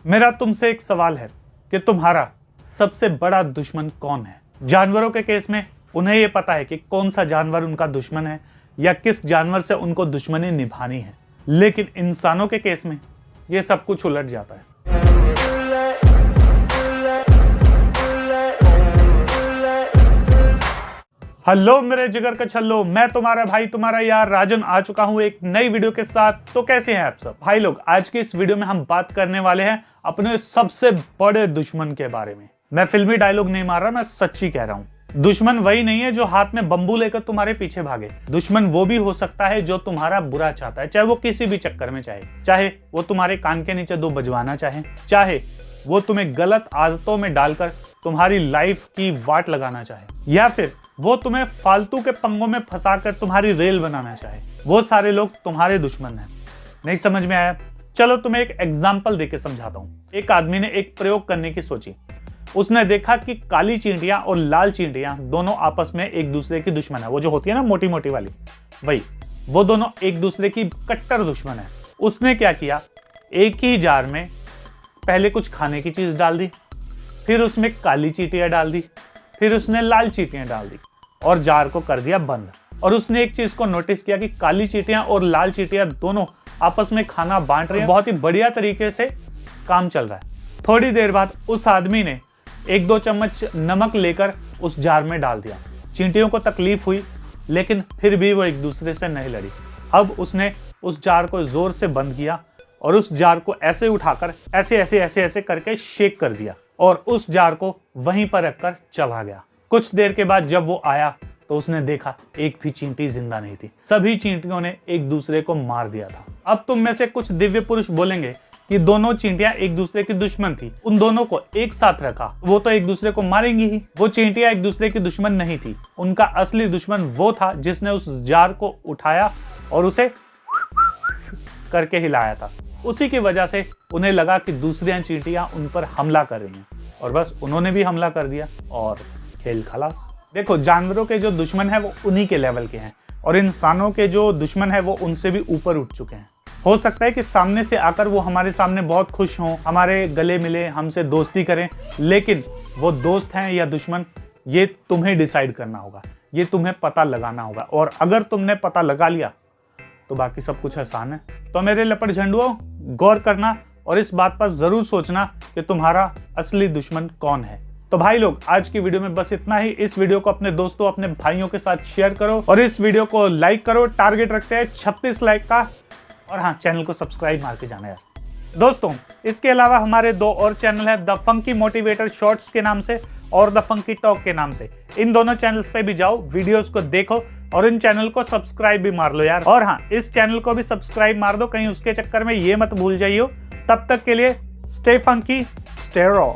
मेरा तुमसे एक सवाल है कि तुम्हारा सबसे बड़ा दुश्मन कौन है। जानवरों के केस में उन्हें यह पता है कि कौन सा जानवर उनका दुश्मन है या किस जानवर से उनको दुश्मनी निभानी है, लेकिन इंसानों के केस में यह सब कुछ उलट जाता है। हेलो मेरे जिगर के छल्लो, मैं तुम्हारा भाई तुम्हारा यार राजन आ चुका हूं एक नई वीडियो के साथ। तो कैसे हैं आप सब भाई लोग। आज की इस वीडियो में हम बात करने वाले हैं अपने सबसे बड़े दुश्मन के बारे में। मैं फिल्मी डायलॉग नहीं मार रहा, मैं सच्ची कह रहा हूं। दुश्मन वही नहीं है जो हाथ में बंबू लेकर तुम्हारे पीछे भागे। दुश्मन वो भी हो सकता है जो तुम्हारा बुरा चाहता है, चाहे वो किसी भी चक्कर में चाहे वो तुम्हारे कान के नीचे 2 बजवाना चाहे वो तुम्हें गलत आदतों में डालकर तुम्हारी लाइफ की वाट लगाना चाहे, या फिर वो तुम्हें फालतू के पंगों में फंसाकर तुम्हारी रेल बनाना चाहे। वो सारे लोग तुम्हारे दुश्मन हैं। नहीं समझ में आया? चलो तुम्हें एक एग्जाम्पल देके समझाता हूं। एक आदमी ने एक प्रयोग करने की सोची। उसने देखा कि काली चींटियां और लाल चींटियां दोनों आपस में एक दूसरे की दुश्मन है। वो जो होती है ना मोटी मोटी वाली, वही वो दोनों एक दूसरे की कट्टर दुश्मन है। उसने क्या किया, एक ही जार में पहले कुछ खाने की चीज डाल दी, फिर उसमें काली चींटियां डाल दी, फिर उसने लाल चींटियां डाल दी और जार को कर दिया बंद। और उसने एक चीज को नोटिस किया कि काली चींटियां और लाल चींटियां दोनों आपस में खाना बांट रही हैं। बहुत ही बढ़िया तरीके से काम चल रहा है। थोड़ी देर बाद उस आदमी ने 1-2 चम्मच नमक लेकर उस जार में डाल दिया। चींटियों को तकलीफ हुई, लेकिन फिर भी वो एक दूसरे से नहीं लड़ी। अब उसने उस जार को जोर से बंद किया और उस जार को ऐसे उठाकर ऐसे करके शेक कर दिया और उस जार को वहीं पर रखकर चला गया। कुछ देर के बाद जब वो आया तो उसने देखा एक भी चींटी जिंदा नहीं थी। सभी चींटियों ने एक दूसरे को मार दिया था। अब तुम में से कुछ दिव्य पुरुष बोलेंगे कि दोनों चींटियां एक दूसरे की दुश्मन थी, उन दोनों को एक साथ रखा, वो तो एक दूसरे को मारेंगी ही। वो चींटियां एक दूसरे की दुश्मन नहीं थी। उनका असली दुश्मन वो था जिसने उस जार को उठाया और उसे करके हिलाया था। उसी की वजह से उन्हें लगा कि दूसरी चींटियां उन पर हमला कर रही हैं और बस उन्होंने भी हमला कर दिया और खेल खलास। देखो, जानवरों के जो दुश्मन है वो उन्हीं के लेवल के हैं और इंसानों के जो दुश्मन है वो उनसे भी ऊपर उठ चुके हैं। हो सकता है कि सामने से आकर वो हमारे सामने बहुत खुश हों, हमारे गले मिले, हमसे दोस्ती करें, लेकिन वो दोस्त हैं या दुश्मन ये तुम्हें डिसाइड करना होगा, ये तुम्हें पता लगाना होगा। और अगर तुमने पता लगा लिया तो बाकी सब कुछ आसान है। तो मेरे लपट झंडुओं, गौर करना और इस बात पर जरूर सोचना कि तुम्हारा असली दुश्मन कौन है। तो भाई लोग, आज की वीडियो में बस इतना ही। इस वीडियो को अपने दोस्तों, अपने भाइयों के साथ शेयर करो और इस वीडियो को लाइक करो। टारगेट रखते हैं 36 लाइक का। और हाँ, चैनल को सब्सक्राइब मार के जाना यार दोस्तों। इसके अलावा हमारे 2 और चैनल है, द फंकी मोटिवेटर शॉर्ट्स के नाम से और द फंकी टॉक के नाम से। इन दोनों चैनल्स पे भी जाओ, वीडियोस को देखो और इन चैनल को सब्सक्राइब भी मार लो यार। और हाँ, इस चैनल को भी सब्सक्राइब मार दो, कहीं उसके चक्कर में ये मत भूल जाइयो। तब तक के लिए स्टे फंकी, स्टे रॉ।